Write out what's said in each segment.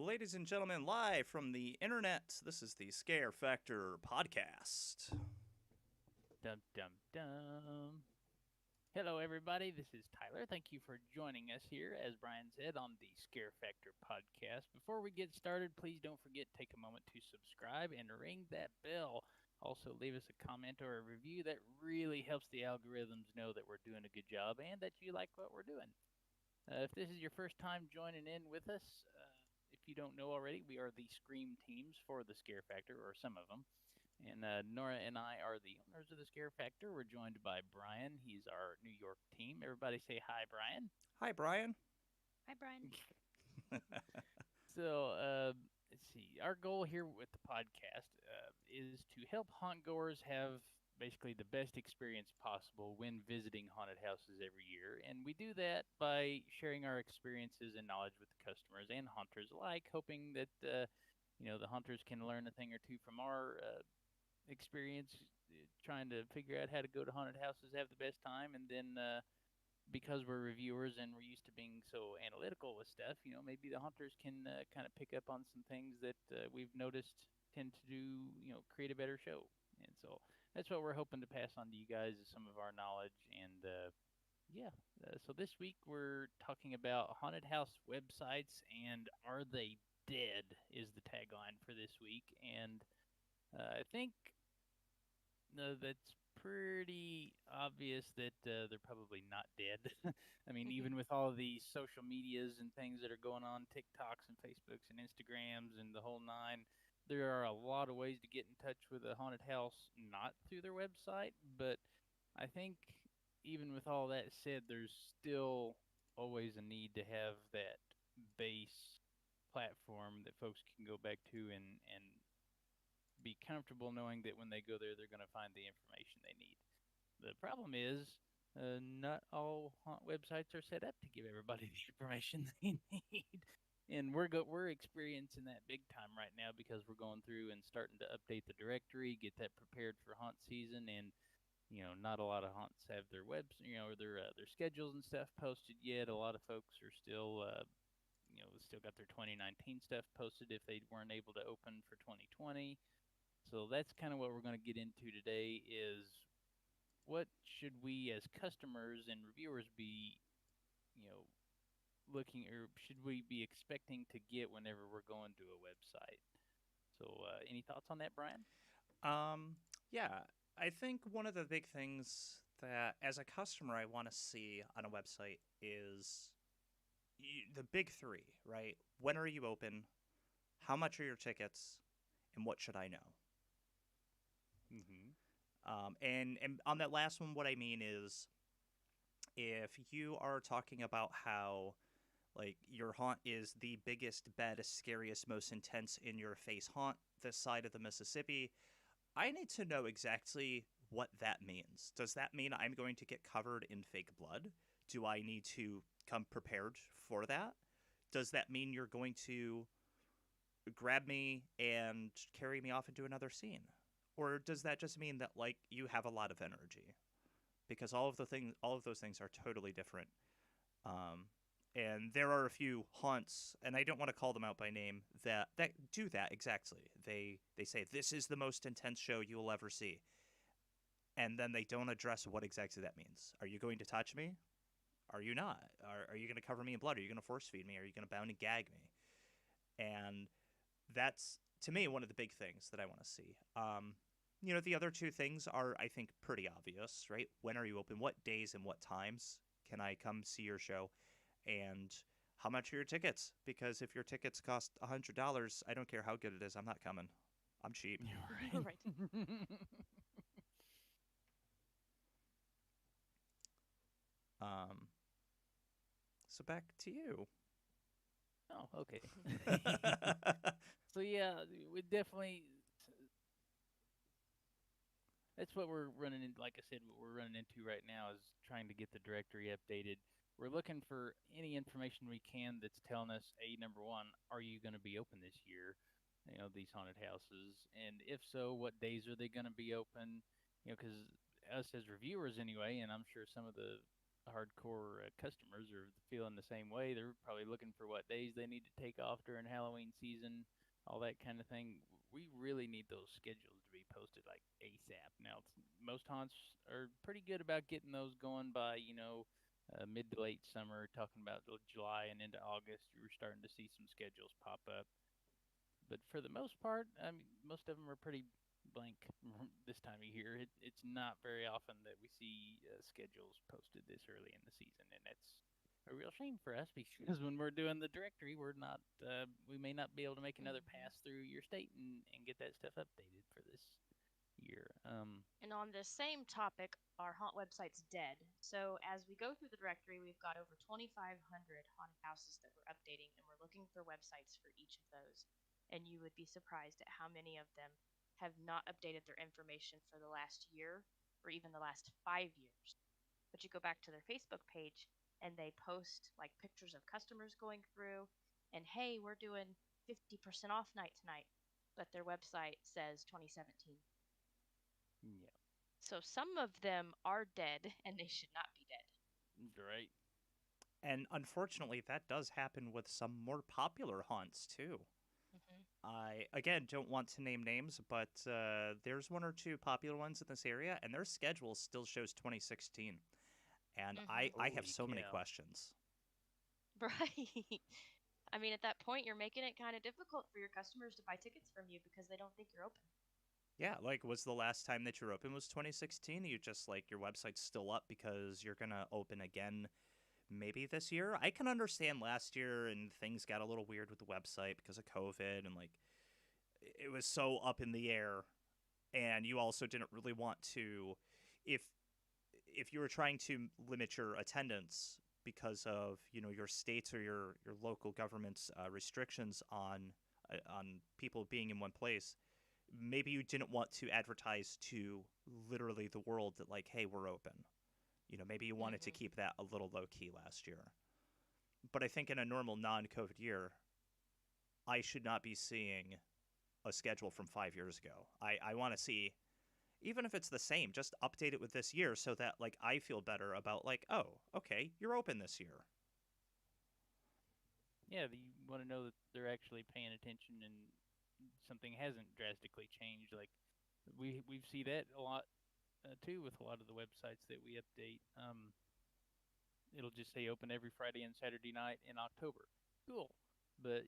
ladies and gentlemen, live from the internet, this is the Scare Factor podcast. Dum dum dum. Hello, everybody. This is Tyler. Thank you for joining us here, as Brian said, on the Scare Factor podcast. Before we get started, please don't forget take a moment to subscribe and ring that bell. Also, leave us a comment or a review. That really helps the algorithms know that we're doing a good job and that you like what we're doing. If this is your first time joining in with us, if you don't know already, we are the Scream teams for the Scare Factor, or some of them. And Nora and I are the owners of the Scare Factor. We're joined by Brian. He's our New York team. Everybody say hi, Brian. Hi, Brian. Hi, Brian. So, let's see. Our goal here with the podcast is to help haunt goers have basically the best experience possible when visiting haunted houses every year. And we do that by sharing our experiences and knowledge with the customers and haunters alike, hoping that the hunters can learn a thing or two from our experience trying to figure out how to go to haunted houses, have the best time, and then because we're reviewers and we're used to being so analytical with stuff, maybe the hunters can kind of pick up on some things that we've noticed tend to do, create a better show. And so that's what we're hoping to pass on to you guys is some of our knowledge. And yeah, so this week we're talking about haunted house websites and are they dead is the tagline for this week. And I think that's pretty obvious that they're probably not dead. I mean, even with all of these social medias and things that are going on, TikToks and Facebooks and Instagrams and the whole nine, there are a lot of ways to get in touch with a haunted house, not through their website. But I think even with all that said, there's still always a need to have that base platform that folks can go back to and be comfortable knowing that when they go there, they're going to find the information they need. The problem is, not all haunt websites are set up to give everybody the information they need, and we're experiencing that big time right now because we're going through and starting to update the directory, get that prepared for haunt season, and not a lot of haunts have their webs, or their schedules and stuff posted yet. A lot of folks are still. Still got their 2019 stuff posted if they weren't able to open for 2020. So that's kind of what we're going to get into today is what should we as customers and reviewers be, looking or should we be expecting to get whenever we're going to a website? So any thoughts on that, Brian? Um, yeah, I think one of the big things that as a customer I want to see on a website is the big three, right? When are you open? How much are your tickets? And what should I know? Mm-hmm. And on that last one, what I mean is if you are talking about how like your haunt is the biggest, baddest, scariest, most intense in your face haunt this side of the Mississippi, I need to know exactly what that means. Does that mean I'm going to get covered in fake blood? Do I need to come prepared for that? Does that mean you're going to grab me and carry me off into another scene? Or does that just mean that like you have a lot of energy? Because all of those things are totally different. Um, and there are a few haunts, and I don't want to call them out by name, that do that exactly. They say this is the most intense show you will ever see, and then they don't address what exactly that means. Are you going to touch me? Are you not? Are you going to cover me in blood? Are you going to force feed me? Are you going to bound and gag me? And that's to me one of the big things that I want to see. The other two things are, I think, pretty obvious, right? When are you open? What days and what times can I come see your show? And how much are your tickets? Because if your tickets cost $100, I don't care how good it is. I'm not coming. I'm cheap. Right. Um, so back to you. Oh, okay. So yeah, we definitely. That's what we're running into. Like I said, what we're running into right now is trying to get the directory updated. We're looking for any information we can that's telling us, number one, are you going to be open this year? These haunted houses, and if so, what days are they going to be open? Because us as reviewers, anyway, and I'm sure some of the hardcore customers are feeling the same way. They're probably looking for what days they need to take off during Halloween season, all that kind of thing. We really need those schedules to be posted like ASAP. Now, most haunts are pretty good about getting those going by, mid to late summer, talking about July and into August. You're starting to see some schedules pop up. But for the most part, I mean, most of them are pretty blank this time of year. It's not very often that we see schedules posted this early in the season, and it's a real shame for us because when we're doing the directory, we may not be able to make another Hmm. pass through your state and get that stuff updated for this year. And on this same topic, our haunt website's dead. So as we go through the directory, we've got over 2,500 haunted houses that we're updating, and we're looking for websites for each of those. And you would be surprised at how many of them have not updated their information for the last year or even the last 5 years. But you go back to their Facebook page and they post like pictures of customers going through, and hey, we're doing 50% off night tonight. But their website says 2017. Yeah, So some of them are dead and they should not be dead. right. And unfortunately, that does happen with some more popular haunts too. Hmm. I again don't want to name names, but there's one or two popular ones in this area, and their schedule still shows 2016, and I Hmm. I have Holy so many cow. questions. Right. I mean, at that point, you're making it kind of difficult for your customers to buy tickets from you because they don't think you're open. Yeah, like was the last time that you're open was 2016? You just like your website's still up because you're gonna open again maybe this year. I can understand last year and things got a little weird with the website because of COVID and like it was so up in the air, and you also didn't really want to if if you were trying to limit your attendance because of your states or your local government's restrictions on people being in one place, maybe you didn't want to advertise to literally the world that like, hey, we're open. Maybe you wanted to Hmm. keep that a little low key last year. But I think in a normal non-COVID year, I should not be seeing a schedule from 5 years ago. I want to see, even if it's the same, just update it with this year so that like I feel better about like, oh, okay, you're open this year. Yeah, you want to know that they're actually paying attention and something hasn't drastically changed. Like we see that a lot too with a lot of the websites that we update. It'll just say open every Friday and Saturday night in October. Cool, but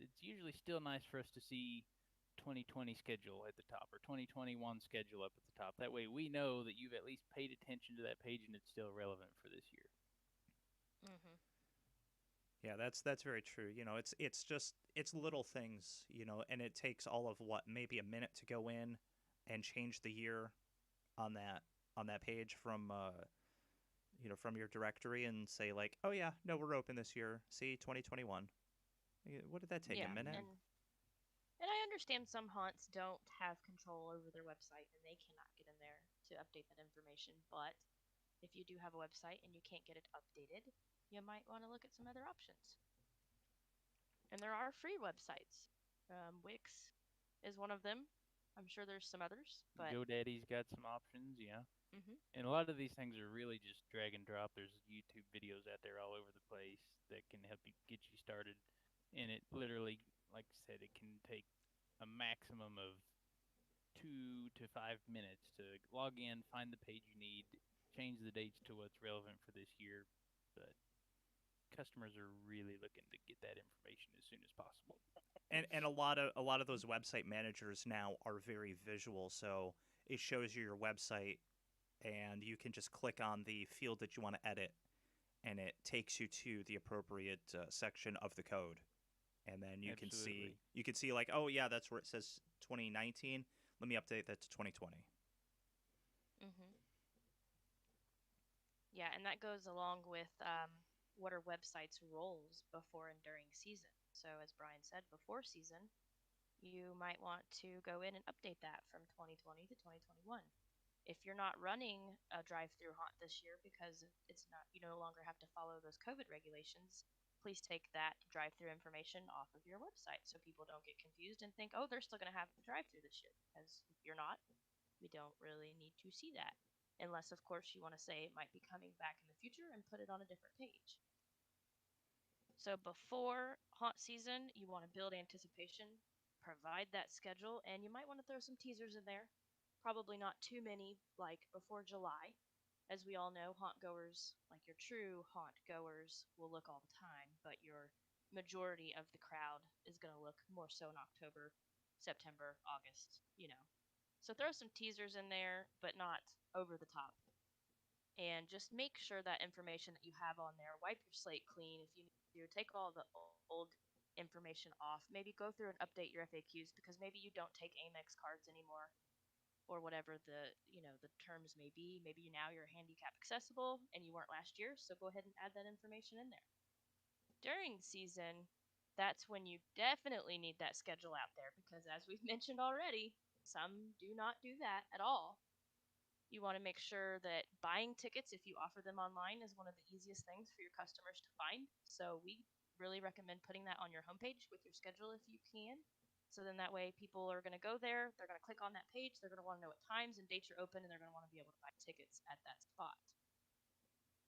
it's usually still nice for us to see 2020 schedule at the top or 2021 schedule up at the top. That way we know that you've at least paid attention to that page and it's still relevant for this year. Hmm. Yeah, that's very true. It's little things, and it takes all of what maybe a minute to go in and change the year on that page from your directory and say like, oh yeah, no, we're open this year. See, 2021. What did that take, a Yeah, Mm-hmm. minute? and I understand some haunts don't have control over their website and they cannot get in there to update that information. But if you do have a website and you can't get it updated, you might want to look at some other options. And there are free websites. Wix is one of them. I'm sure there's some others, but GoDaddy's got some options, yeah. hmm. And a lot of these things are really just drag and drop. There's YouTube videos out there all over the place that can help you get you started. And it literally, like I said, it can take a maximum of 2 to 5 minutes to log in, find the page you need, change the dates to what's relevant for this year. But customers are really looking to get that information as soon as possible. And a lot of those website managers now are very visual, so it shows you your website, and you can just click on the field that you want to edit, and it takes you to the appropriate section of the code, and then Absolutely. you can see like, oh yeah, that's where it says 2019. Let me update that to 2020. Hmm. Yeah, and that goes along with what are websites' roles before and during season. So, as Brian said, before season, you might want to go in and update that from 2020 to 2021. If you're not running a drive-through haunt this year because it's not, you no longer have to follow those COVID regulations, please take that drive-through information off of your website so people don't get confused and think, oh, they're still going to have the drive-through this year. Because if you're not, we don't really need to see that. unless, of course, you want to say it might be coming back in the future and put it on a different page. So before haunt season, you want to build anticipation, provide that schedule, and you might want to throw some teasers in there. Probably not too many, like before July. As we all know, haunt goers, like your true haunt goers, will look all the time, but your majority of the crowd is going to look more so in October, September, August. So throw some teasers in there, but not over the top. And just make sure that information that you have on there, wipe your slate clean if you need to, take all the old information off. Maybe go through and update your FAQs because maybe you don't take Amex cards anymore or whatever the terms may be. Maybe now you're handicap accessible and you weren't last year, so go ahead and add that information in there. During season, that's when you definitely need that schedule out there because as we've mentioned already, some do not do that at all. You want to make sure that buying tickets, if you offer them online, is one of the easiest things for your customers to find. So we really recommend putting that on your homepage with your schedule if you can. So then that way people are going to go there, they're going to click on that page, they're going to want to know what times and dates are open, and they're going to want to be able to buy tickets at that spot.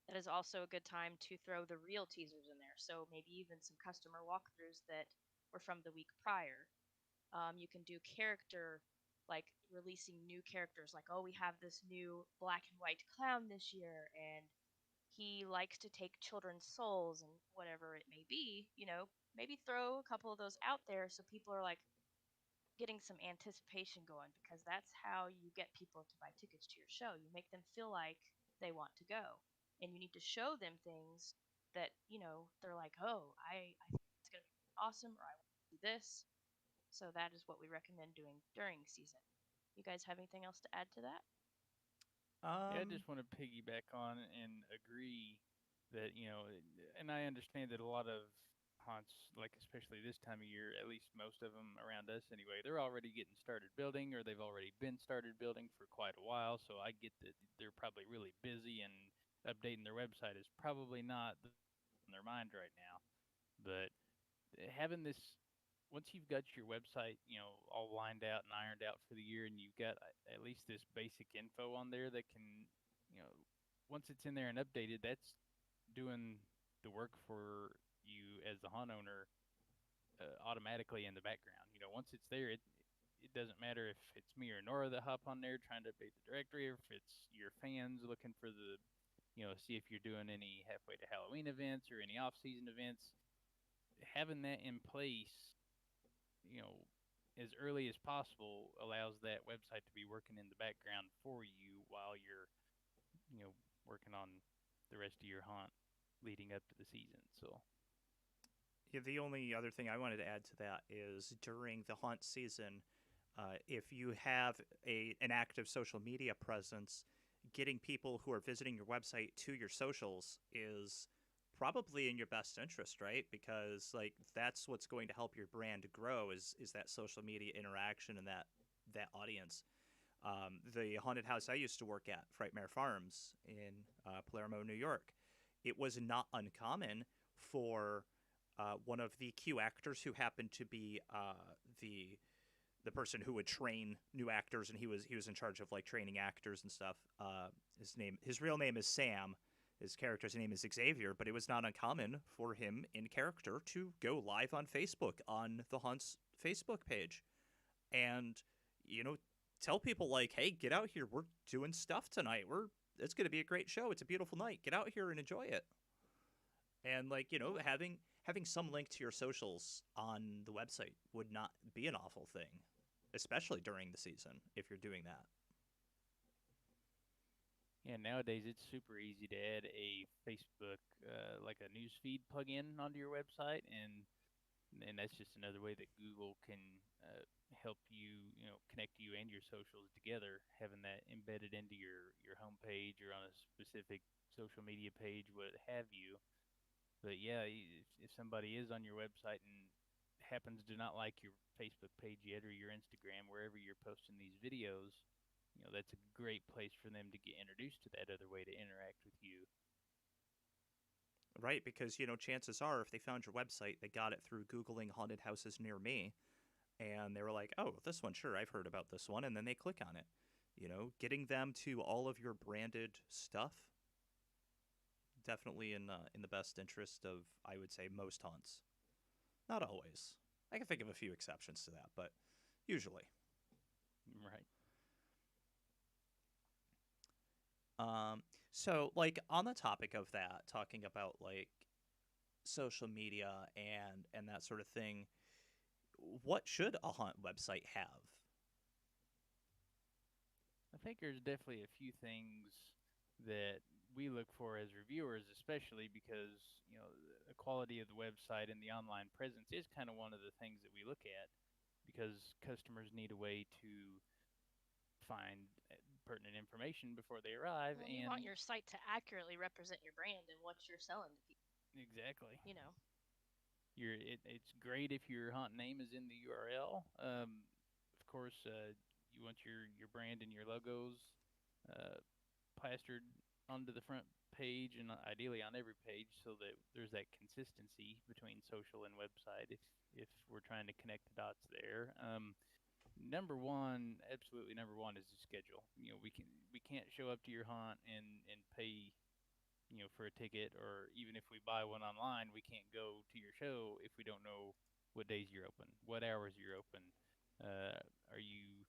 That is also a good time to throw the real teasers in there. So maybe even some customer walkthroughs that were from the week prior. You can do character, like releasing new characters, like, oh, we have this new black and white clown this year, and he likes to take children's souls, and whatever it may be, maybe throw a couple of those out there so people are like getting some anticipation going because that's how you get people to buy tickets to your show. You make them feel like they want to go, and you need to show them things that they're like, oh, I think it's going to be awesome, or I want to do this. So that is what we recommend doing during season. You guys have anything else to add to that? Yeah, I Um, just want to piggyback on and agree that, and I understand that a lot of haunts, like especially this time of year, at least most of them around us anyway, they're already getting started building or they've already been started building for quite a while. So I get that they're probably really busy and updating their website is probably not on their mind right now. But having this, once you've got your website, all lined out and ironed out for the year, and you've got at least this basic info on there that can, you know, once it's in there and updated, that's doing the work for you as the haunt owner automatically in the background. Once it's there, it doesn't matter if it's me or Nora that hop on there trying to update the directory, or if it's your fans looking for the, see if you're doing any halfway to Halloween events or any off-season events. Having that in place, you know, as early as possible allows that website to be working in the background for you while you're, you know, working on the rest of your haunt leading up to the season. So, yeah, the only other thing I wanted to add to that is during the haunt season, if you have an active social media presence, getting people who are visiting your website to your socials is probably in your best interest, right? Because like that's what's going to help your brand grow is that social media interaction and that audience. The haunted house I used to work at, Frightmare Farms in Palermo, New York, it was not uncommon for one of the Q actors who happened to be the person who would train new actors, and he was in charge of like training actors and stuff. His real name is Sam. His character's name is Xavier, but it was not uncommon for him in character to go live on Facebook on the Hunt's Facebook page, and tell people like, "Hey, get out here. We're doing stuff tonight. It's going to be a great show. It's a beautiful night. Get out here and enjoy it." And like, having some link to your socials on the website would not be an awful thing, especially during the season if you're doing that. yeah, nowadays it's super easy to add a Facebook, like a news feed plugin onto your website, and that's just another way that Google can help you, connect you and your socials together. Having that embedded into your homepage or on a specific social media page, what have you. But yeah, if somebody is on your website and happens to not like your Facebook page yet or your Instagram, wherever you're posting these videos, that's a great place for them to get introduced to that other way to interact with you. Right, because chances are if they found your website, they got it through Googling haunted houses near me, and they were like, "Oh, this one, sure, I've heard about this one," and then they click on it. getting them to all of your branded stuff, definitely in the best interest of, I would say, most haunts. Not always. I can think of a few exceptions to that, but usually. Right. So like on the topic of that, talking about like social media and that sort of thing, what should a haunt website have? I think there's definitely a few things that we look for as reviewers, especially because the quality of the website and the online presence is kind of one of the things that we look at, because customers need a way to find pertinent information before they arrive. Well, you And want your site to accurately represent your brand and what you're selling to people. exactly, You know. it's great if your haunt name is in the URL. Of course, you want your brand and your logos uh, plastered onto the front page, and ideally on every page, so that there's that consistency between social and website if we're trying to connect the dots there. Number one, absolutely number one, is the schedule. We can't show up to your haunt and pay for a ticket, or even if we buy one online, we can't go to your show if we don't know what days you're open, what hours you're open. Are you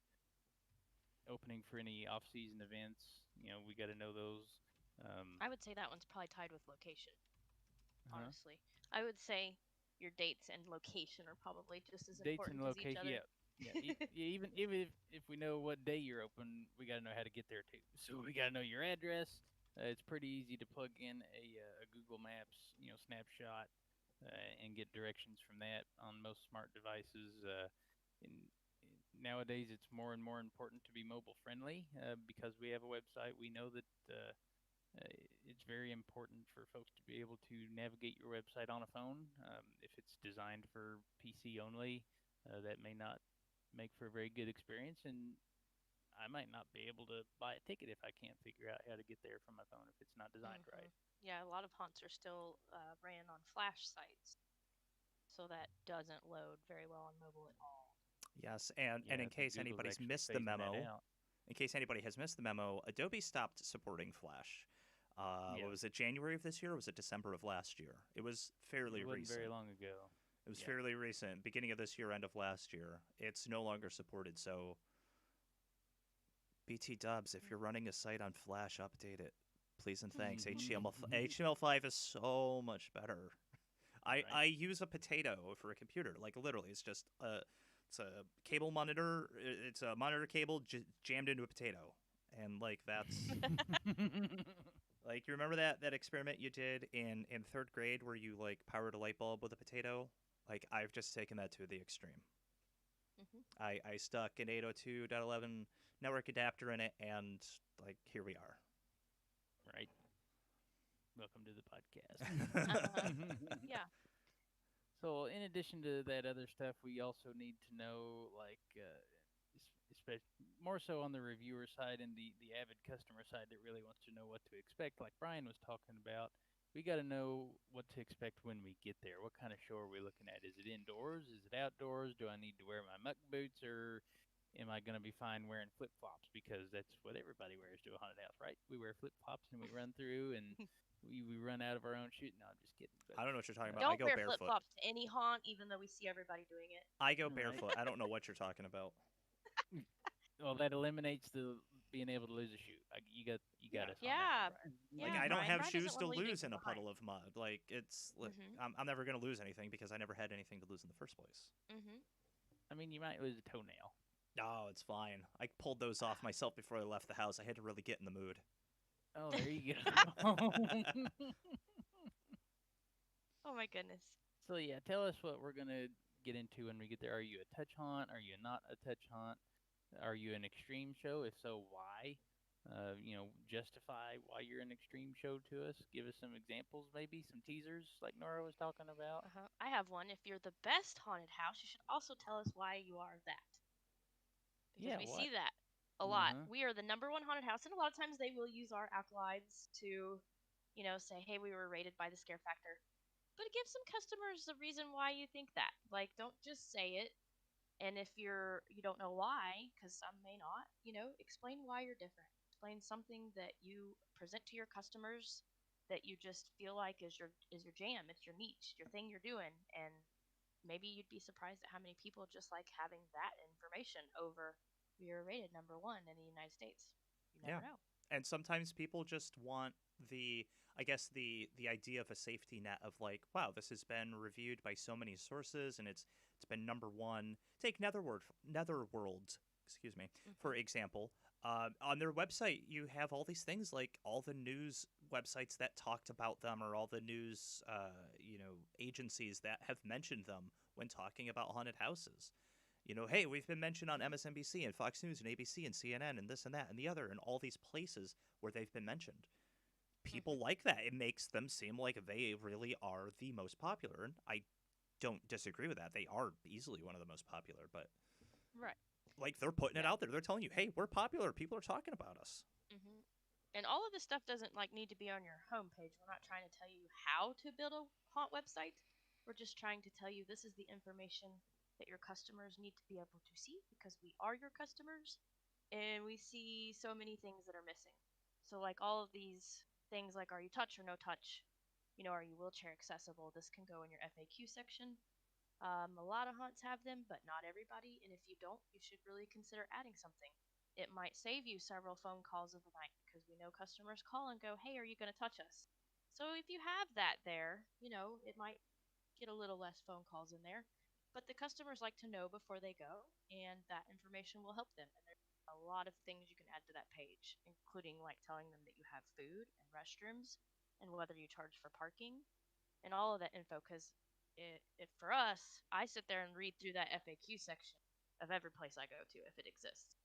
opening for any off-season events? We got to know those. I would say that one's probably tied with location, Uh-huh. honestly. I would say your dates and location are probably just as Dates important and as each location, other. yeah. Yeah, even if we know what day you're open, we got to know how to get there too. So we got to know your address. It's pretty easy to plug in a Google Maps, snapshot, and get directions from that on most smart devices. In, Nowadays, it's more and more important to be mobile friendly, because we have a website. We know that it's very important for folks to be able to navigate your website on a phone. If it's designed for PC only, that may not make for a very good experience, and I might not be able to buy a ticket if I can't figure out how to get there from my phone if it's not designed right. Yeah, a lot of haunts are still ran on Flash sites, so that doesn't load very well on mobile at all. Yes, and Yeah, in I think case Google's anybody's actually missed the phasing that memo, out. in case anybody has missed the memo, Adobe stopped supporting Flash. Yeah, What was it, January of this year, or was it December of last year? It was fairly it wasn't very recent. long ago. It was Yeah, fairly recent, beginning of this year, end of last year. It's no longer supported, so BT Dubs, if you're running a site on Flash, update it. Please and thanks. HTML5 is so much better. I right. use a potato for a computer. Like literally, it's a cable monitor. It's a monitor cable jammed into a potato, and like that's like, you remember that experiment you did in third grade where you like powered a light bulb with a potato? Like I've just taken that to the extreme. Hmm. I stuck an 802.11 network adapter in it, and like here we are. Right. Welcome to the podcast. Yeah. So, in addition to that other stuff, we also need to know, like, especially more so on the reviewer side and the avid customer side that really wants to know what to expect. Like Brian was talking about, we got to know what to expect when we get there. What kind of show are we looking at? Is it indoors? Is it outdoors? Do I need to wear my muck boots, or am I going to be fine wearing flip flops? Because that's what everybody wears to a haunted house, right? We wear flip flops and we run through, and we run out of our own shoot. No, I'm just kidding. But I don't know what you're talking about. I Don't go wear flip barefoot. flops to any haunt, even though we see everybody doing it. I go right. barefoot. I don't know what you're talking about. Well, that eliminates the being able to lose a shoe. You got Yeah. us on that one, Yeah, Brian. Like yeah, I don't Brian. have Brian doesn't shoes want to to leave lose anything in a behind. puddle of mud. Like it's Mhm. I'm never going to lose anything because I never had anything to lose in the first place. Mhm. I mean, you might lose a toenail. No, it's fine. I pulled those off myself before I left the house. I had to really get in the mood. Oh, there you go. Oh my goodness. So yeah, tell us what we're gonna get into when we get there. Are you a touch haunt? Are you not a touch haunt? Are you an extreme show? If so, why? Justify why you're an extreme show to us. Give us some examples, maybe some teasers, like Nora was talking about. I have one. If you're the best haunted house, you should also tell us why you are that. Because Yeah, we what? see that a Uh lot. huh. We are the number one haunted house, and a lot of times they will use our accolades to, say, hey, we were rated by the scare factor. But give some customers a reason why you think that. Like, don't just say it. And if you don't know why, because some may not, explain why you're different. Explain something that you present to your customers that you just feel like is your jam, it's your niche, your thing you're doing, and maybe you'd be surprised at how many people just like having that information over you're rated number one in the United States. You never Yeah. know. And sometimes people just want the I guess the idea of a safety net of like, wow, this has been reviewed by so many sources and it's been number one. Take Netherworld, excuse me, Hmm. for example. On their website, you have all these things like all the news websites that talked about them, or all the news, agencies that have mentioned them when talking about haunted houses. Hey, we've been mentioned on MSNBC and Fox News and ABC and CNN and this and that and the other and all these places where they've been mentioned. People Hmm. like that. It makes them seem like they really are the most popular. And I don't disagree with that. They are easily one of the most popular, but Right. like they're putting it Yeah. out there. They're telling you, hey, we're popular. People are talking about us. Hmm. And all of this stuff doesn't need to be on your homepage. We're not trying to tell you how to build a haunt website. We're just trying to tell you this is the information that your customers need to be able to see because we are your customers and we see so many things that are missing. So like all of these things like are you touch or no touch? Are you wheelchair accessible? This can go in your FAQ section. A lot of haunts have them, but not everybody. And if you don't, you should really consider adding something. It might save you several phone calls of the night because we know customers call and go, "Hey, are you going to touch us?" So if you have that there, it might get a little less phone calls in there. But the customers like to know before they go, and that information will help them. And there's a lot of things you can add to that page, including like telling them that you have food and restrooms and whether you charge for parking and all of that info because it for us, I sit there and read through that FAQ section of every place I go to if it exists.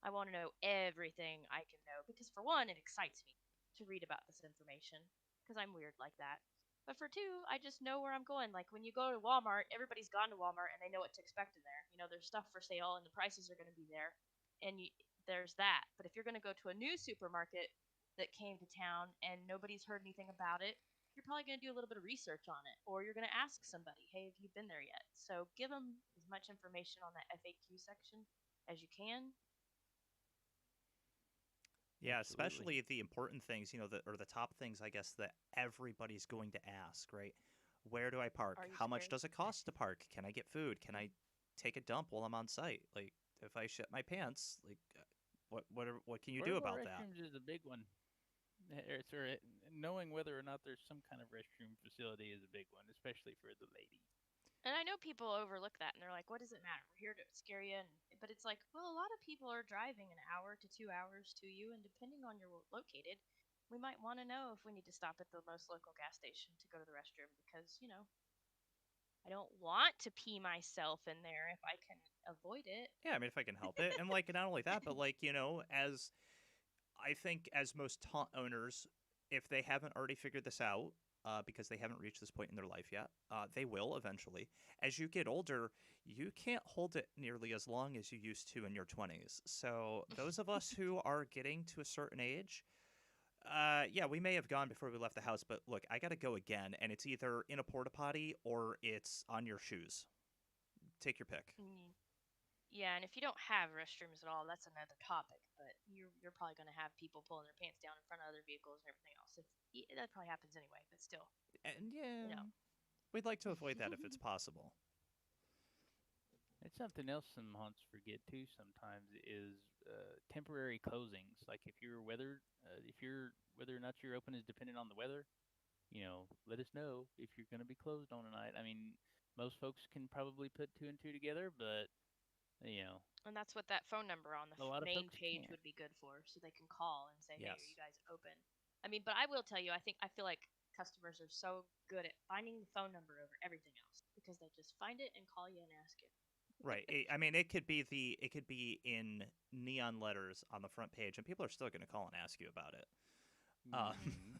I want to know everything I can know because for one, it excites me to read about this information because I'm weird like that. But for two, I just know where I'm going. Like when you go to Walmart, everybody's gone to Walmart and they know what to expect in there. There's stuff for sale and the prices are going to be there, and there's that. But if you're going to go to a new supermarket that came to town and nobody's heard anything about it, you're probably going to do a little bit of research on it, or you're going to ask somebody, "Hey, have you been there yet?" So give them as much information on that FAQ section as you can. Yeah, Absolutely. especially the important things, or the top things, I guess, that everybody's going to ask, right? Where do I park? Are you How much scared? does it cost to park? Can I get food? Can I take a dump while I'm on site? Like, if I shit my pants, like, what can you do Portable about that? restrooms is a big one. Knowing whether or not there's some kind of restroom facility is a big one, especially for the ladies. And I know people overlook that and they're like, "What does it matter? We're here to scare you." But it's like, well, a lot of people are driving an hour to 2 hours to you, and depending on your located, we might want to know if we need to stop at the most local gas station to go to the restroom because I don't want to pee myself in there if I can avoid it. Yeah, I mean, if I can help it, and like, not only that, but like, as I think as most taunt owners, if they haven't already figured this out, because they haven't reached this point in their life yet, they will eventually. As you get older, you can't hold it nearly as long as you used to in your 20s. So, those of us who are getting to a certain age, yeah, we may have gone before we left the house, but look, I got to go again, and it's either in a porta potty or it's on your shoes. Take your pick. Mm, yeah, and if you don't have restrooms at all, that's another topic. But you're probably going to have people pulling their pants down in front of other vehicles and everything else. That probably happens anyway, but still, And yeah, you know. we'd like to avoid that if it's possible. It's something else some haunts forget too. Sometimes is temporary closings. Like if your whether or not you're open is dependent on the weather. Let us know if you're going to be closed on a night. I mean, most folks can probably put two and two together, but you know, And that's what that phone number on the a lot of main folks page can't. would be good for, so they can call and say, "Hey, are you Yes. guys open?" I mean, but I will tell you, I feel like customers are so good at finding the phone number over everything else because they just find it and call you and ask you. Right. I mean, it could be in neon letters on the front page, and people are still going to call and ask you about it. Um, Hmm.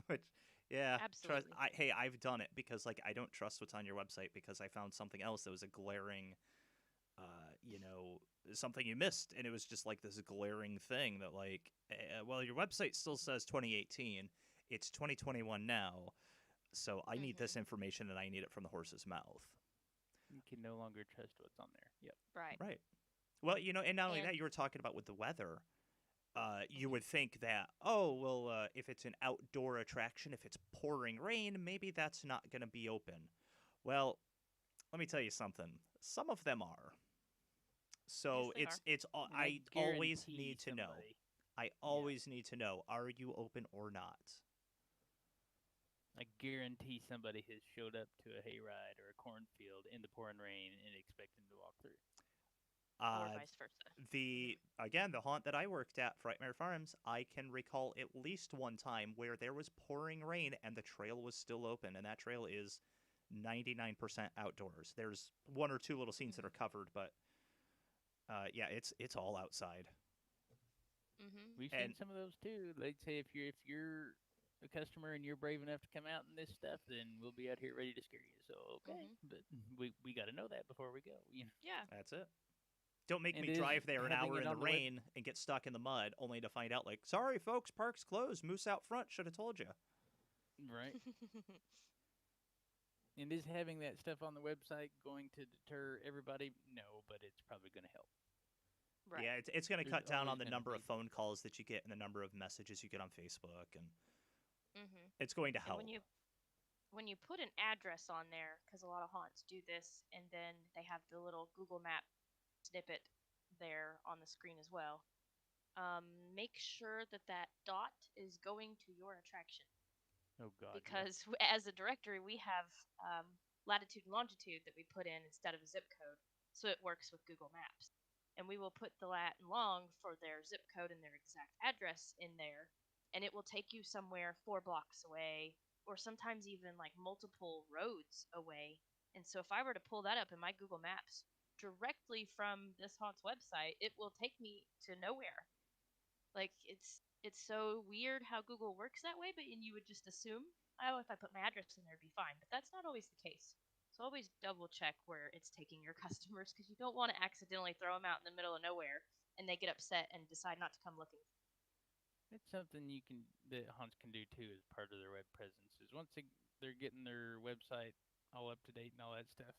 which, yeah, trust. Absolutely. Hey, I've done it because like I don't trust what's on your website because I found something else that was a glaring, something you missed, and it was just like this glaring thing that like, well, your website still says 2018, it's 2021 now, so I need Hmm. this information and I need it from the horse's mouth. You can no longer trust what's on there. Yep. Right. Right. Well, and not only And that, you were talking about with the weather. You mhm. would think that, oh, well, if it's an outdoor attraction, if it's pouring rain, maybe that's not going to be open. Well, let me tell you something. Some of them are. Yes, So they are. And I I always guarantee need to know. somebody, I yeah, always need to know, are you open or not? I guarantee somebody has showed up to a hayride or a cornfield in the pouring rain and expecting to walk through. Or Uh, vice versa. the again, the haunt that I worked at, Frightmare Farms, I can recall at least one time where there was pouring rain and the trail was still open, and that trail is 99% outdoors. There's one or two little scenes that Mhm. are covered, but yeah, it's all outside. Mhm. We've seen And some of those too. They'd say if you're a customer and you're brave enough to come out in this stuff, then we'll be out here ready to scare you. So okay, Mhm. but we got to know that before we go. Yeah. that's it. Don't make And me is drive there an having hour it in the on the web. rain and get stuck in the mud, only to find out, like, sorry, folks, park's closed. Moose out front. Should have told you. Right. And is having that stuff on the website going to deter everybody? No, but it's probably going to help. Right. Yeah, it's going to There's cut down always on the going to number of be. phone calls that you get and the number of messages you get on Facebook, and Mhm. it's going to And help. when you put an address on there, because a lot of haunts do this, and then they have the little Google Map snippet there on the screen as well. Um, make sure that that dot is going to your attraction, Oh God, yeah. because as a directory we have um, latitude and longitude that we put in instead of a zip code, so it works with Google Maps. And we will put the lat and long for their zip code and their exact address in there, and it will take you somewhere 4 blocks away, or sometimes even like multiple roads away. And so if I were to pull that up in my Google Maps directly from this haunt's website, it will take me to nowhere. Like it's so weird how Google works that way, but and you would just assume, oh, if I put my address in there, it'd be fine. But that's not always the case. So always double check where it's taking your customers, because you don't want to accidentally throw them out in the middle of nowhere and they get upset and decide not to come looking. It's something you can that haunts can do too as part of their web presence. Is once they're getting their website all up to date and all that stuff,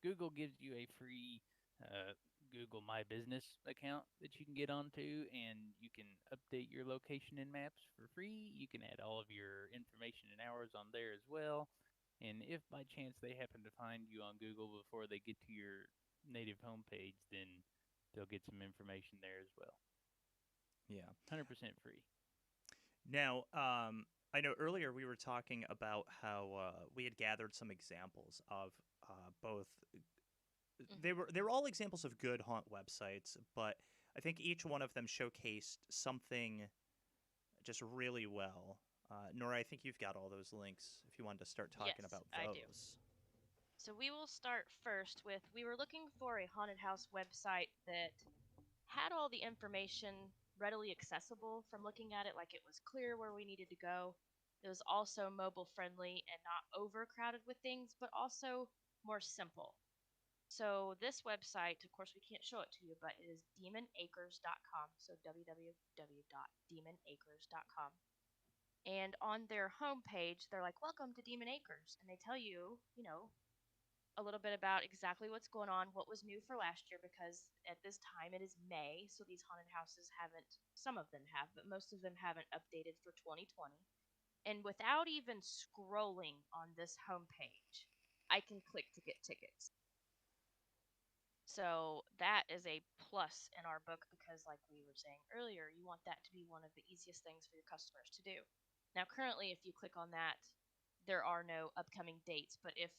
Google gives you a free uh, Google My Business account that you can get onto, and you can update your location in Maps for free. You can add all of your information and hours on there as well. And if by chance they happen to find you on Google before they get to your native homepage, then they'll get some information there as well. Yeah. 100% free. Now, I know earlier we were talking about how we had gathered some examples of both. Mm-hmm. They were all examples of good haunt websites, but I think each one of them showcased something just really well. Nora, I think you've got all those links if you wanted to start talking Yes, about I do. those. So we will start first with, we were looking for a haunted house website that had all the information readily accessible from looking at it, like it was clear where we needed to go. It was also mobile friendly and not overcrowded with things, but also more simple. So this website, of course, we can't show it to you, but it is demonacres.com. So www.demonacres.com. And on their homepage, they're like, "Welcome to Demon Acres," and they tell you, a little bit about exactly what's going on, what was new for last year, because at this time it is May, so these haunted houses haven't, some of them have, but most of them haven't updated for 2020. And without even scrolling on this homepage, I can click to get tickets. So that is a plus in our book, because, like we were saying earlier, you want that to be one of the easiest things for your customers to do. Now, currently, if you click on that, there are no upcoming dates, but if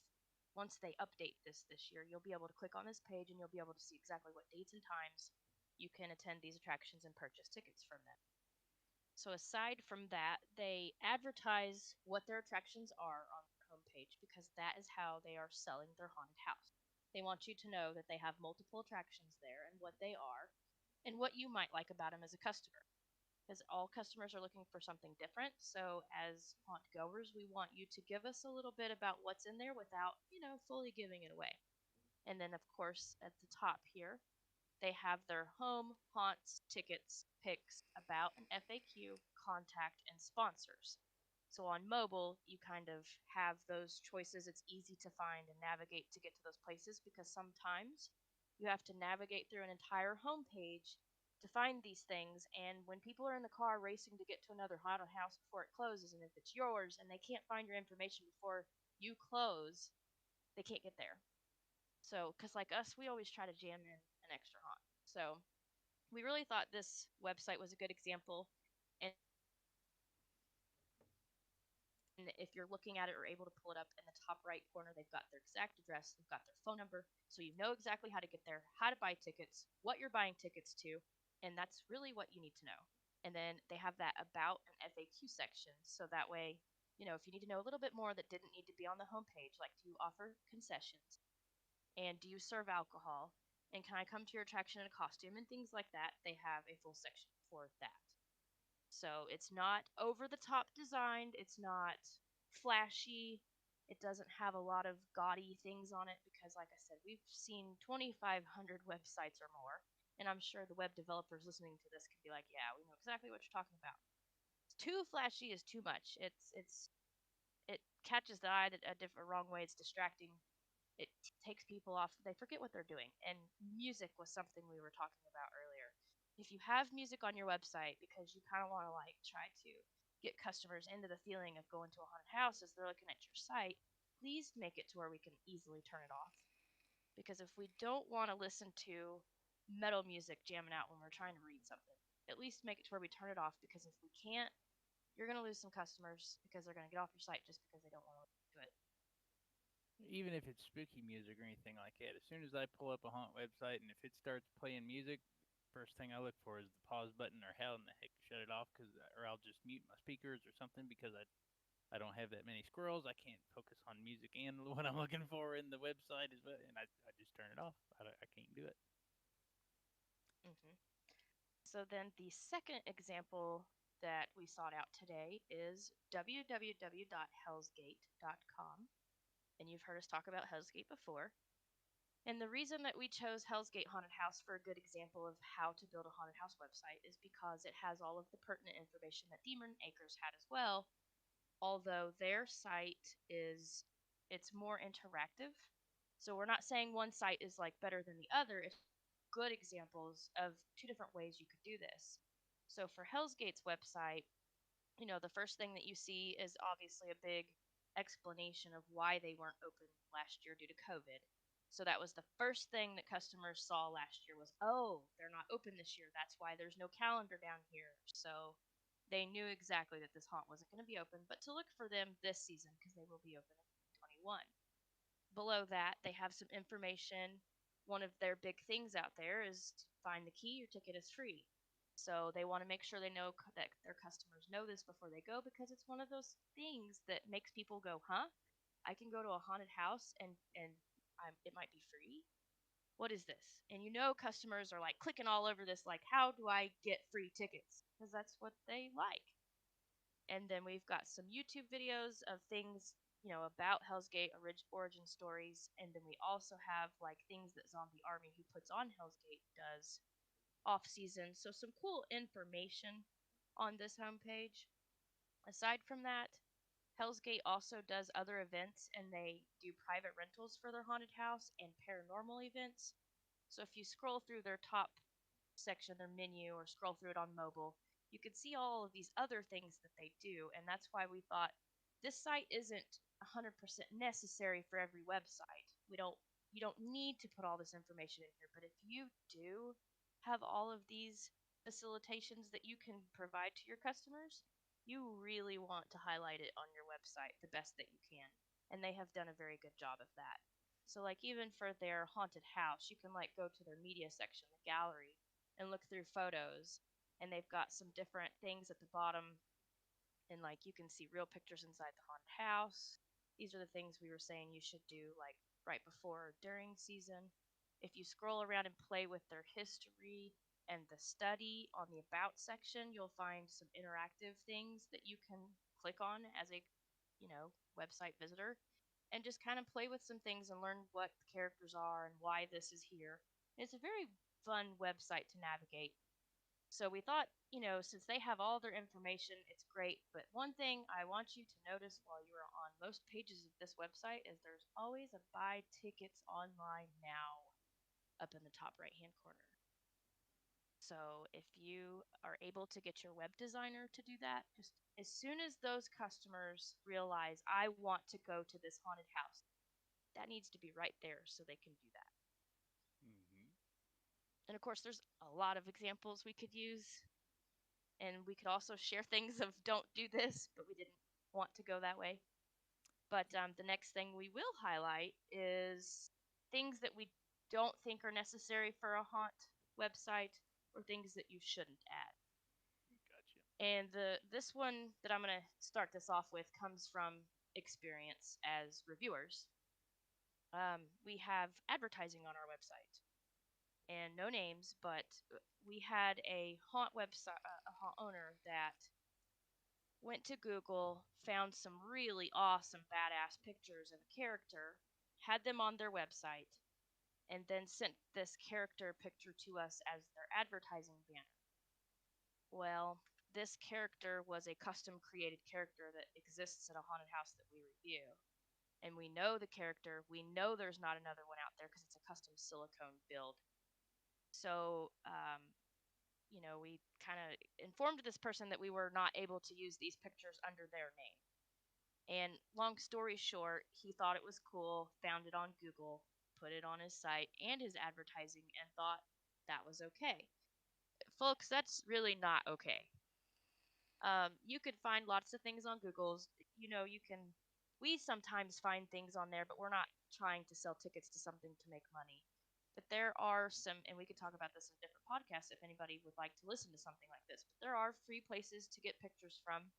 once they update this year, you'll be able to click on this page and you'll be able to see exactly what dates and times you can attend these attractions and purchase tickets from them. So aside from that, they advertise what their attractions are on their homepage, because that is how they are selling their haunted house. They want you to know that they have multiple attractions there and what they are and what you might like about them as a customer. Because all customers are looking for something different. So as haunt goers, we want you to give us a little bit about what's in there without, fully giving it away. And then, of course, at the top here, they have their home, haunts, tickets, picks, about, an FAQ, contact, and sponsors. So on mobile, you kind of have those choices. It's easy to find and navigate to get to those places because sometimes you have to navigate through an entire homepage to find these things. And when people are in the car racing to get to another haunted house before it closes, and if it's yours and they can't find your information before you close, they can't get there. So, because like us, we always try to jam in an extra haunt. So, we really thought this website was a good example. And if you're looking at it or able to pull it up in the top right corner, they've got their exact address, they've got their phone number, so you know exactly how to get there, how to buy tickets, what you're buying tickets to, and that's really what you need to know. And then they have that about and FAQ section, so that way, if you need to know a little bit more that didn't need to be on the homepage, like do you offer concessions, and do you serve alcohol, and can I come to your attraction in a costume, and things like that, they have a full section for that. So it's not over the top designed, it's not flashy, it doesn't have a lot of gaudy things on it because, like I said, we've seen 2,500 websites or more. And I'm sure the web developers listening to this could be like, yeah, we know exactly what you're talking about. Too flashy is too much. It catches the eye a different wrong way. It's distracting. It takes people off. They forget what they're doing. And music was something we were talking about earlier. If you have music on your website because you kind of want to like try to get customers into the feeling of going to a haunted house as they're looking at your site, please make it to where we can easily turn it off. Because if we don't want to listen to metal music jamming out when we're trying to read something, at least make it to where we turn it off, because if we can't, you're going to lose some customers because they're going to get off your site just because they don't want to listen to it. Even if it's spooky music or anything like that, as soon as I pull up a haunt website and if it starts playing music, first thing I look for is the pause button or how in the heck to shut it off, or I'll just mute my speakers or something because I don't have that many squirrels. I can't focus on music and what I'm looking for in the website as well, and I just turn it off. I can't do it. Mm-hmm. So then the second example that we sought out today is www.hellsgate.com. And you've heard us talk about Hellsgate before. And the reason that we chose Hellsgate Haunted House for a good example of how to build a haunted house website is because it has all of the pertinent information that Demon Acres had as well, although their site is it's more interactive. So we're not saying one site is like better than the other. It's good examples of two different ways you could do this. So for Hell's Gate's website, the first thing that you see is obviously a big explanation of why they weren't open last year due to COVID. So that was the first thing that customers saw last year was, oh, they're not open this year. That's why there's no calendar down here. So they knew exactly that this haunt wasn't going to be open, but to look for them this season because they will be open in 2021. Below that, they have some information. One of their big things out there is find the key, your ticket is free. So they want to make sure they know that their customers know this before they go because it's one of those things that makes people go, huh? I can go to a haunted house and it might be free. What is this? And customers are like clicking all over this, like, how do I get free tickets? Because that's what they like. And then we've got some YouTube videos of things, about Hell's Gate origin stories. And then we also have like things that Zombie Army, who puts on Hell's Gate, does off season. So some cool information on this homepage. Aside from that, Hell's Gate also does other events and they do private rentals for their haunted house and paranormal events. So if you scroll through their top section, their menu, or scroll through it on mobile, you can see all of these other things that they do. And that's why we thought this site isn't 100% necessary for every website. You don't need to put all this information in here, but if you do have all of these facilitations that you can provide to your customers, you really want to highlight it on your website the best that you can. And they have done a very good job of that. So like even for their haunted house, you can like go to their media section, the gallery, and look through photos, and they've got some different things at the bottom, and like you can see real pictures inside the haunted house. These are the things we were saying you should do like right before or during season. If you scroll around and play with their history and the study on the about section, you'll find some interactive things that you can click on as a website visitor, and just kind of play with some things and learn what the characters are and why this is here. It's a very fun website to navigate. So we thought, since they have all their information, it's great. But one thing I want you to notice while you are on most pages of this website is there's always a buy tickets online now up in the top right hand corner. So if you are able to get your web designer to do that, just as soon as those customers realize I want to go to this haunted house, that needs to be right there so they can do that. Mm-hmm. And of course, there's a lot of examples we could use, and we could also share things of don't do this, but we didn't want to go that way. But the next thing we will highlight is things that we don't think are necessary for a haunt website or things that you shouldn't add. Gotcha. And this one that I'm going to start this off with comes from experience as reviewers. We have advertising on our website, and no names, but we had a haunt website, a haunt owner that went to Google, found some really awesome, badass pictures of a character, had them on their website, and then sent this character picture to us as their advertising banner. Well, this character was a custom created character that exists at a haunted house that we review. And we know the character, we know there's not another one out there because it's a custom silicone build. So, we kind of informed this person that we were not able to use these pictures under their name. And long story short, he thought it was cool, found it on Google, put it on his site and his advertising, and thought that was okay. Folks, that's really not okay. You could find lots of things on Google's. You can. We sometimes find things on there, but we're not trying to sell tickets to something to make money. But there are some, and we could talk about this in a different podcast if anybody would like to listen to something like this. But there are free places to get pictures from.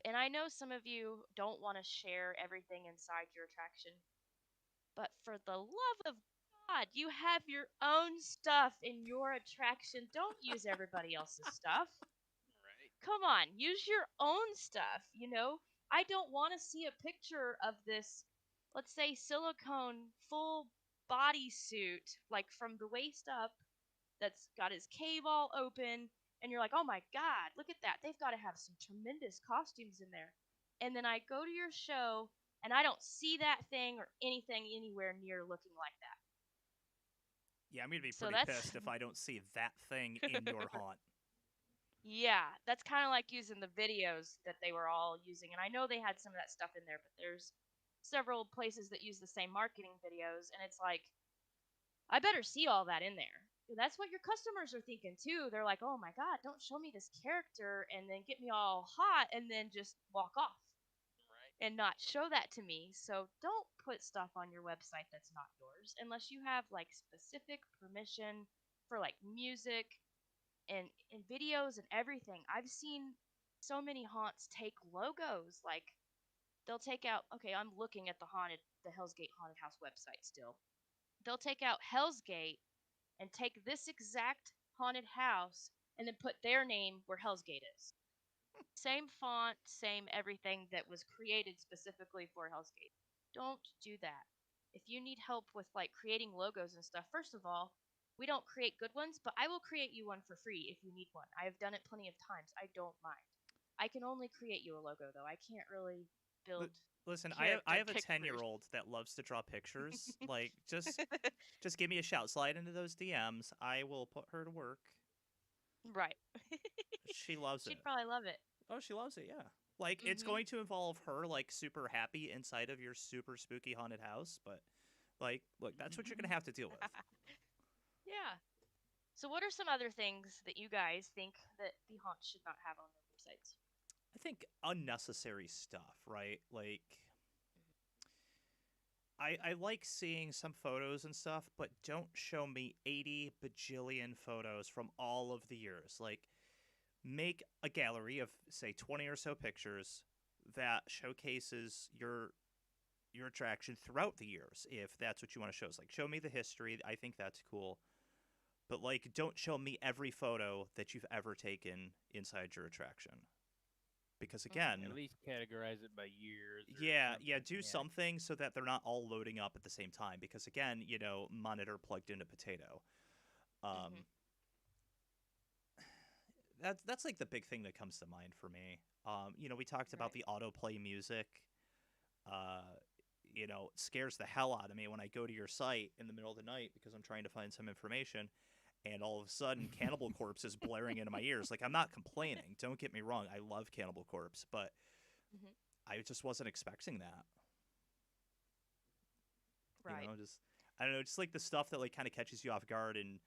And I know some of you don't want to share everything inside your attraction, but for the love of God, you have your own stuff in your attraction. Don't use everybody else's stuff. Right. Come on, use your own stuff. I don't want to see a picture of this, let's say, silicone full bodysuit, like from the waist up, that's got his cave all open, and you're like, oh my God, look at that. They've got to have some tremendous costumes in there. And then I go to your show, and I don't see that thing or anything anywhere near looking like that. Yeah, I'm going to be So pretty that's pissed if I don't see that thing in your haunt. Yeah, that's kind of like using the videos that they were all using. And I know they had some of that stuff in there, but there's several places that use the same marketing videos. And it's like, I better see all that in there. That's what your customers are thinking too. They're like, oh my God, don't show me this character and then get me all hot and then just walk off Right. and not show that to me. So don't put stuff on your website that's not yours unless you have like specific permission for like music and videos and everything. I've seen so many haunts take logos. Like they'll take out. Okay, I'm looking at the Hell's Gate haunted house website still. They'll take out Hell's Gate and take this exact haunted house and then put their name where Hell's Gate is. Same font, same everything that was created specifically for Hell's Gate. Don't do that. If you need help with like creating logos and stuff, first of all, we don't create good ones, but I will create you one for free if you need one. I have done it plenty of times. I don't mind. I can only create you a logo though. I can't really build Listen, I character have a pictures. 10-year-old that loves to draw pictures. Like, just give me a shout. Slide into those DMs. I will put her to work. Right. She loves it. She'd probably love it. Oh, she loves it, yeah. Like, it's going to involve her, like, super happy inside of your super spooky haunted house, but, like, look, that's what you're going to have to deal with. Yeah. So, what are some other things that you guys think that the haunts should not have on their websites? I think unnecessary stuff, right? Like, I like seeing some photos and stuff, but don't show me 80 bajillion photos from all of the years. Like, make a gallery of, say, 20 or so pictures that showcases your attraction throughout the years, if that's what you want to show us. Like, show me the history. I think that's cool. But, like, don't show me every photo that you've ever taken inside your attraction. Because, again... At least categorize it by years. Yeah, do something so that they're not all loading up at the same time. Because, again, monitor plugged into potato. that's like the big thing that comes to mind for me. We talked about Right. the autoplay music. Uh, scares the hell out of me when I go to your site in the middle of the night because I'm trying to find some information, and all of a sudden Cannibal Corpse is blaring into my ears. Like, I'm not complaining. Don't get me wrong. I love Cannibal Corpse, but Hmm. I just wasn't expecting that. Right. Just I don't know, just like the stuff that like kind of catches you off guard and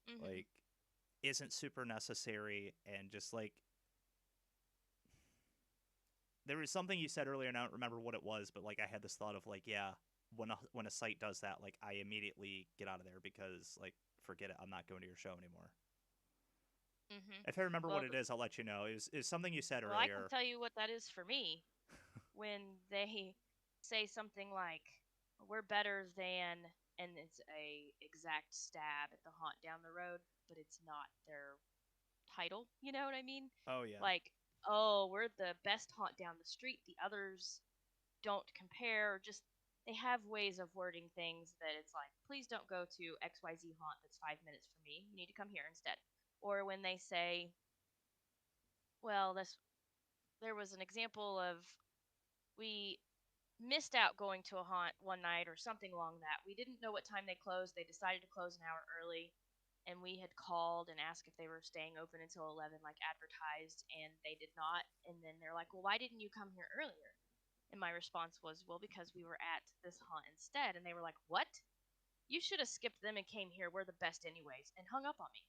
Hmm. like isn't super necessary, and just like there was something you said earlier and I don't remember what it was, but like I had this thought of like, yeah, when a site does that, like I immediately get out of there because like forget it, I'm not going to your show anymore. Hmm. If I remember what Well, it is, I'll let you know. Is something you said well, I can earlier. tell you what that is for me when they say something like, "We're better than," and it's a exact stab at the haunt down the road, but it's not their title. You know what I mean? Oh yeah. Like, "Oh, we're the best haunt down the street. The others don't compare." Just they have ways of wording things that it's like, please don't go to XYZ haunt that's 5 minutes from me. You need to come here instead. Or when they say, well, this there was an example of, we missed out going to a haunt one night or something along that. We didn't know what time they closed. They decided to close an hour early, and we had called and asked if they were staying open until 11 like advertised, and they did not. And then they're like, "Well, why didn't you come here earlier?" And my response was, "Well, because we were at this haunt instead." And they were like, "What? You should have skipped them and came here. We're the best anyways," and hung up on me.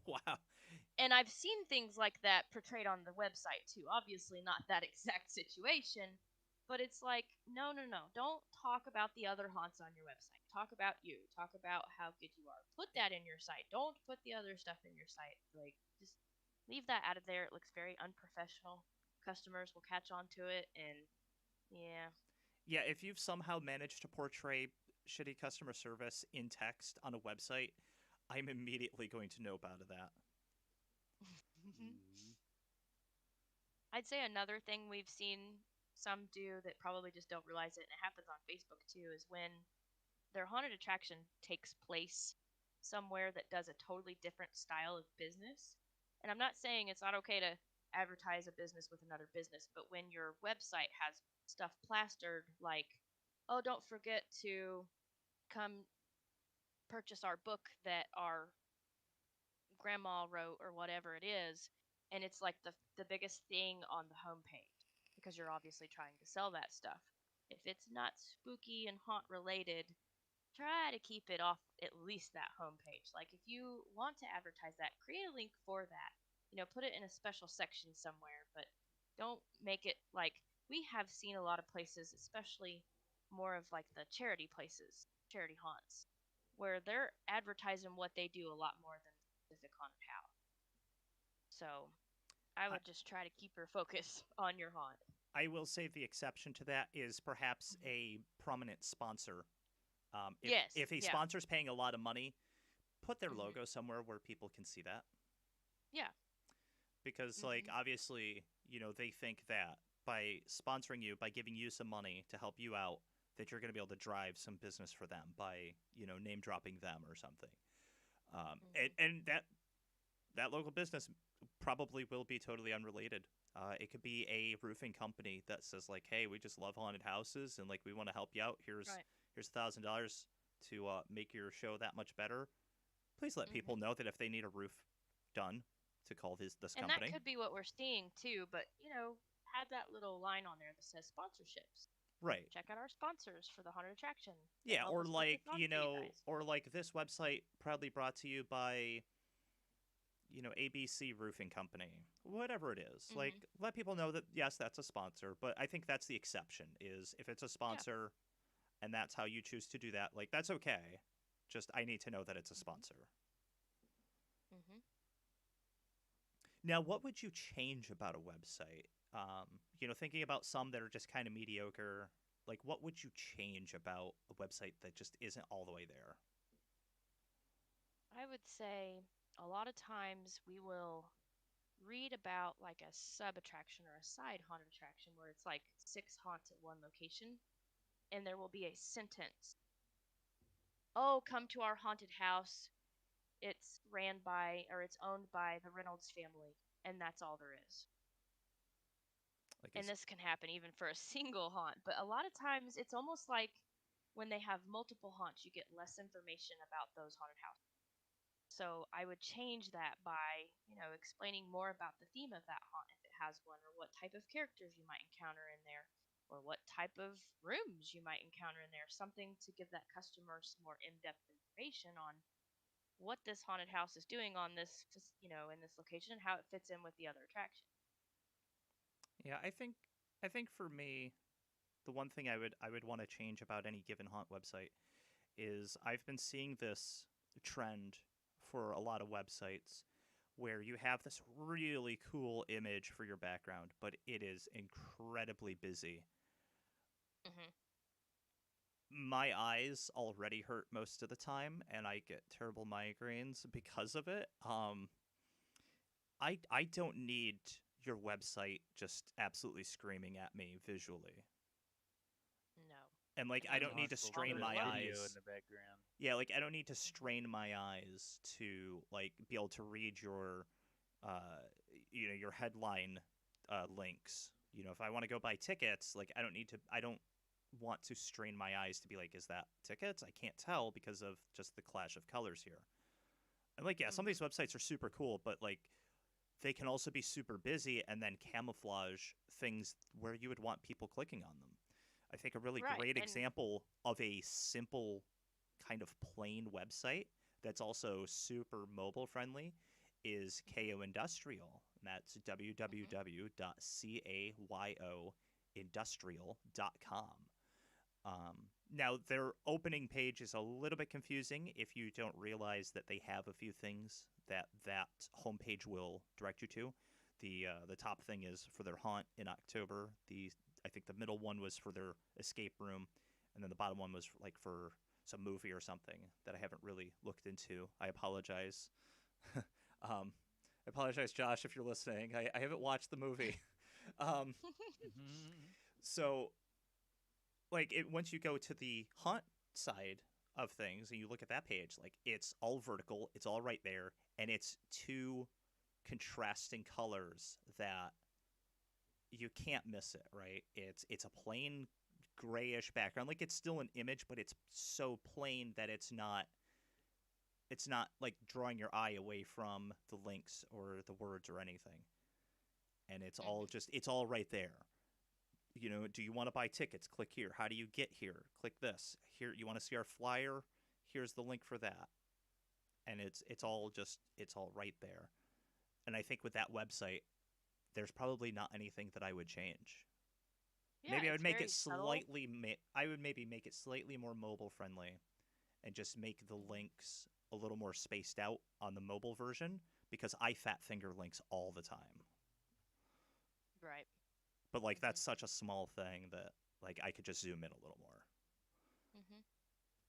Wow. And I've seen things like that portrayed on the website too. Obviously, not that exact situation, but it's like, no, no, no. Don't talk about the other haunts on your website. Talk about you. Talk about how good you are. Put that in your site. Don't put the other stuff in your site. Like, just leave that out of there. It looks very unprofessional. Customers will catch on to it, and yeah. Yeah, if you've somehow managed to portray shitty customer service in text on a website, I'm immediately going to know about that. Mhm. I'd say another thing we've seen some do that probably just don't realize it, and it happens on Facebook too, is when their haunted attraction takes place somewhere that does a totally different style of business. And I'm not saying it's not okay to advertise a business with another business, but when your website has stuff plastered like, "Oh, don't forget to come purchase our book that our grandma wrote," or whatever it is, and it's like the biggest thing on the homepage because you're obviously trying to sell that stuff. If it's not spooky and haunt related, try to keep it off at least that homepage. Like if you want to advertise that, create a link for that. Put it in a special section somewhere, but don't make it like, we have seen a lot of places, especially more of like the charity places, charity haunts, where they're advertising what they do a lot more than the specific haunted house. So I I, would just try to keep your focus on your haunt. I will say the exception to that is perhaps Mhm. a prominent sponsor. Yes, If a yeah. sponsor's paying a lot of money, put their Hmm. logo somewhere where people can see that. Yeah. Because like Hmm. obviously, they think that by sponsoring you, by giving you some money to help you out, that you're going to be able to drive some business for them by name dropping them or something. Hmm. And that local business probably will be totally unrelated. It could be a roofing company that says like, "Hey, we just love haunted houses, and like we want to help you out. Here's Right. $1,000 to make your show that much better. Please let people Hmm. know that if they need a roof done, to call this And that company." could be what we're seeing too, but have that little line on there that says sponsorships. Right. Check out our sponsors for the haunted attraction. They Yeah, help or us put like this on for you guys. or like this website proudly brought to you by ABC Roofing Company, whatever it is. Like, Hmm. let people know that yes, that's a sponsor, but I think that's the exception. Is if it's a Yeah. sponsor and that's how you choose to do that, like that's okay. Just I need to know that it's a Hmm. sponsor. Hmm. Now, what would you change about a website? Thinking about some that are just kind of mediocre. Like, what would you change about a website that just isn't all the way there? I would say a lot of times we will read about like a sub attraction or a side haunted attraction where it's like six haunts at one location, and there will be a sentence, "Oh, come to our haunted house. It's ran by or it's owned by the Reynolds family, and that's all there is. Like, And is this can happen even for a single haunt, but a lot of times it's almost like when they have multiple haunts, you get less information about those haunted houses. So I would change that by, explaining more about the theme of that haunt if it has one, or what type of characters you might encounter in there, or what type of rooms you might encounter in there. Something to give that customer some more in-depth information on what this haunted house is doing on this, in this location, and how it fits in with the other attractions. yeah, I think for me, the one thing I would want to change about any given haunt website is I've been seeing this trend for a lot of websites where you have this really cool image for your background, but it is incredibly busy. Hmm. My eyes already hurt most of the time, and I get terrible migraines because of it. I don't need your website just absolutely screaming at me visually. No. And like And I it don't takes need to Impossible to longer strain put to a my load. video in eyes. the background. Yeah, like I don't need to Hmm. strain my eyes to like be able to read uh your headline links. If I want to go buy tickets, like I don't want to strain my eyes to be like, is that tickets? I can't tell because of just the clash of colors here. And like, yeah, some of Hmm. these websites are super cool, but like they can also be super busy and then camouflage things where you would want people clicking on them. I think a really Right. great And example of a simple kind of plain website that's also super mobile friendly is KO Industrial. And that's mhm. www.cayoindustrial.com. Now, their opening page is a little bit confusing if you don't realize that they have a few things that homepage will direct you to. The top thing is for their haunt in October. I think the middle one was for their escape room, and then the bottom one was like for some movie or something that I haven't really looked into. I apologize. I apologize, Josh, if you're listening. I haven't watched the movie. um, Hmm. so like once you go to the haunt side of things and you look at that page, like it's all vertical, it's all right there, and it's two contrasting colors that you can't miss it, right? It's a plain grayish background. Like it's still an image, but it's so plain that it's not like drawing your eye away from the links or the words or anything. And Hmm. it's all right there. Do you want to buy tickets? Click here. How do you get here? Click this. Here, you want to see our flyer? Here's the link for that. And it's all right there. And I think with that website, there's probably not anything that I would change. Yeah, Maybe I would it's make it very subtle. slightly I would maybe make it slightly more mobile friendly and just make the Hmm. links a little more spaced out on the mobile version because I fat finger links all the time. Right. But like Hmm. that's such a small thing that like I could just zoom in a little more. Hmm.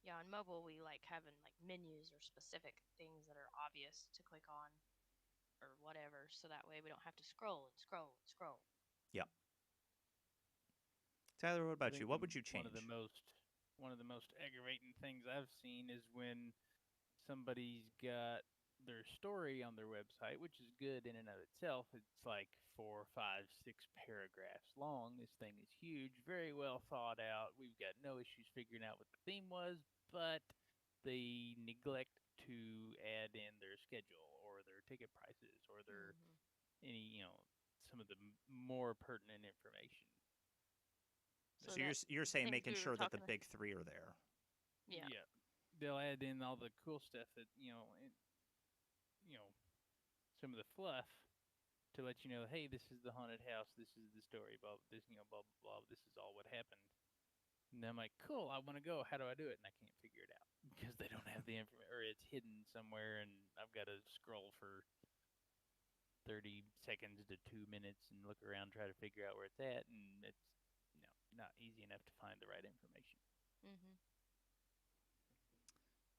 Yeah, on mobile we like having like menus or specific things that are obvious to click on or whatever, so that way we don't have to scroll and scroll and scroll. Yeah. Tyler, what I about you? think What would you one of the change? most aggravating things I've seen is when somebody's got their story on their website, which is good in and of itself. It's like 4, 5, 6 paragraphs long. This thing is huge, very well thought out. We've got no issues figuring out what the theme was, but they neglect to add in their schedule or their ticket prices or their Hmm. any some of the more pertinent information. So So that you're saying things making we were sure that the talking. big three are there. Yeah. Yeah, they'll add in all the cool stuff that you know some of the fluff to let you know, hey, this is the haunted house, this is the story, blah this, blah blah blah. This is all what happened. And I'm like, cool, I want to go. How do I do it? And I can't figure it out because they don't have the information, or it's hidden somewhere, and I've got to scroll for 30 seconds to 2 minutes and look around, try to figure out where it's at, and it's not easy enough to find the right information. Hmm.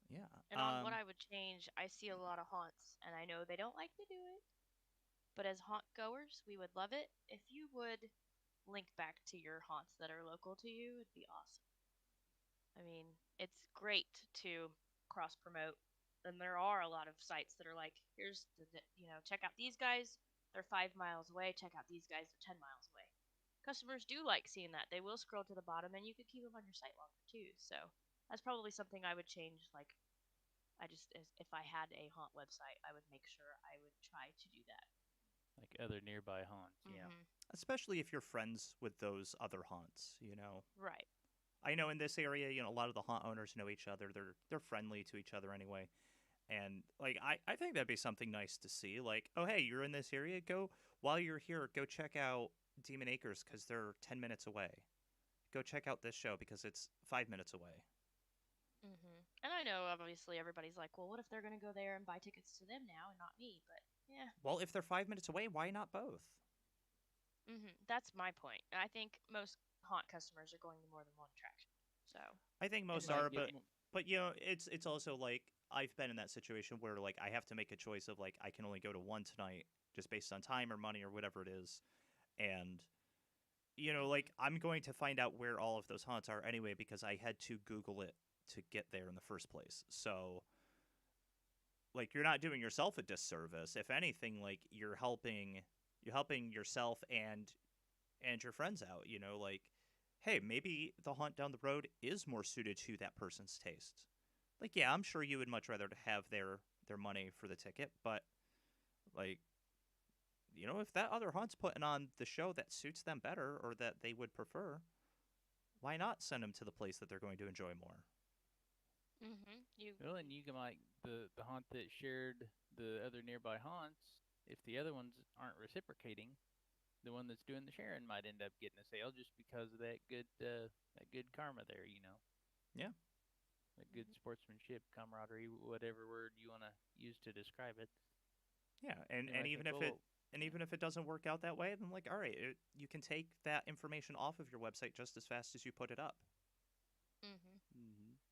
Yeah. And on what I would change, I see a lot of haunts, and I know they don't like to do it, but as haunt goers, we would love it if you would link back to your haunts that are local to you. It'd be awesome. I mean, it's great to cross promote. And there are a lot of sites that are like, here's check out these guys. They're 5 miles away. Check out these guys. They're 10 miles away. Customers do like seeing that. They will scroll to the bottom, and you could keep them on your site longer too. So that's probably something I would change. Like, if I had a haunt website, I would make sure I would try to do that. Like other nearby haunts. Yeah. Especially if you're friends with those other haunts, you know. Right. I know in this area, you know, a lot of the haunt owners know each other. They're friendly to each other anyway. And like I think that'd be something nice to see. Like, oh hey, you're in this area, go while you're here, go check out Demon Acres because they're 10 minutes away. Go check out this show because it's 5 minutes away. And I know obviously everybody's like, well, what if they're gonna go there and buy tickets to them now and not me? But yeah. Well, if they're 5 minutes away, why not both? That's my point. I think most haunt customers are going to more than one attraction. So I think most are, but you know, it's also like I've been in that situation where like I have to make a choice of like I can only go to one tonight just based on time or money or whatever it is, and you know, like I'm going to find out where all of those haunts are anyway because I had to Google it to get there in the first place. So like you're not doing yourself a disservice. If anything, like you're helping yourself and your friends out, you know, like hey, maybe the haunt down the road is more suited to that person's taste. Like yeah, I'm sure you would much rather have their money for the ticket, but like you know, if that other haunt's putting on the show that suits them better or that they would prefer, why not send them to the place that they're going to enjoy more? Well, and you can like the haunt that shared the other nearby haunts. If the other ones aren't reciprocating, the one that's doing the sharing might end up getting a sale just because of that good karma there. You know. Yeah. That good sportsmanship, camaraderie, whatever word you want to use to describe it. Yeah, and even if it doesn't work out that way, then like all right, you can take that information off of your website just as fast as you put it up.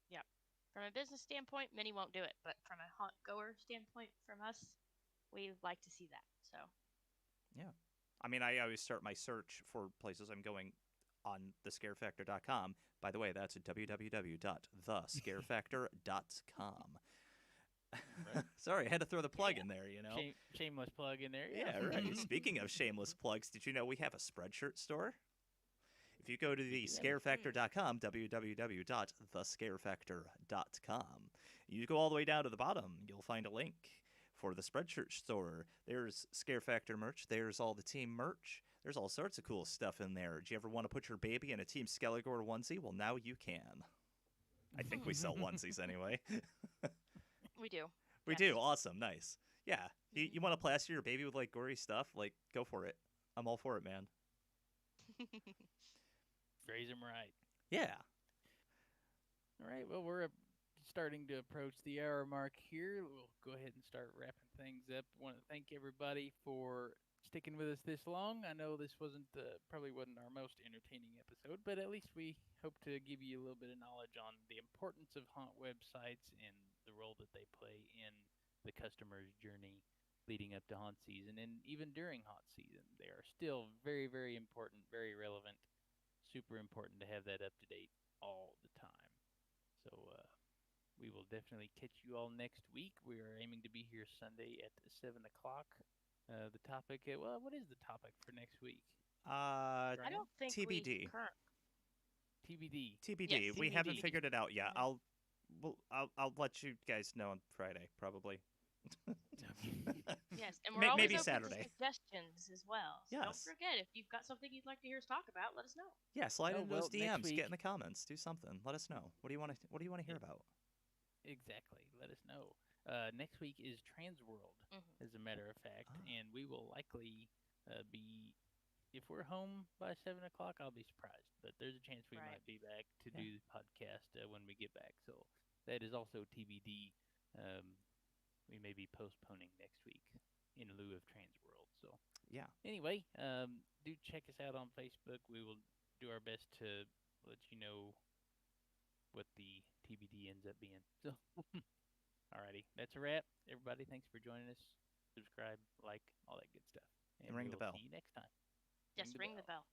Yeah. From a business standpoint, many won't do it, but from a haunt goer standpoint, from us, we like to see that. So. Yeah, I mean, I always start my search for places I'm going on thescarefactor.com. By the way, that's www.thescarefactor.com. Right. Sorry, I had to throw the plug in there, you know. Shameless plug in there. Yeah, right. Speaking of shameless plugs, did you know we have a Spreadshirt store? If you go to thescarefactor.com, www.thescarefactor.com, you go all the way down to the bottom, you'll find a link for the Spreadshirt store. There's Scare Factor merch. There's all the team merch. There's all sorts of cool stuff in there. Do you ever want to put your baby in a Team Skelligore onesie? Well, now you can. I think we sell onesies anyway. We do. We do. Awesome. Nice. Yeah. You want to plaster your baby with like gory stuff? Like, go for it. I'm all for it, man. Raise them right. Yeah. All right. Well, we're starting to approach the hour mark here. We'll go ahead and start wrapping things up. I want to thank everybody for sticking with us this long. I know this probably wasn't our most entertaining episode, but at least we hope to give you a little bit of knowledge on the importance of haunt websites and the role that they play in the customer's journey leading up to haunt season and even during haunt season. They are still very, very important, very relevant, super important to have that up to date all the time. So we will definitely catch you all next week. We are aiming to be here Sunday at 7 o'clock. The topic, what is the topic for next week? I don't think TBD. TBD. TBD. Yes, we TBD. haven't figured it out yet. I'll let you guys know on Friday, probably. Yes, and we're always maybe open Saturday. to suggestions as well. So Yes. don't forget, if you've got something you'd like to hear us talk about, let us know. Yeah, slide into those DMs, week, get in the comments, do something. Let us know. What do you want to hear about? Exactly. Let us know. Next week is Transworld, as a matter of fact, and we will likely be. If we're home by 7 o'clock, I'll be surprised. But there's a chance we might be back to do the podcast when we get back. So that is also TBD. We may be postponing next week in lieu of Transworld. So yeah. Anyway, do check us out on Facebook. We will do our best to let you know what the TBD ends up being. So, alrighty, that's a wrap. Everybody, thanks for joining us. Subscribe, like, all that good stuff. And ring the bell. See you next time. Yes, ring the bell.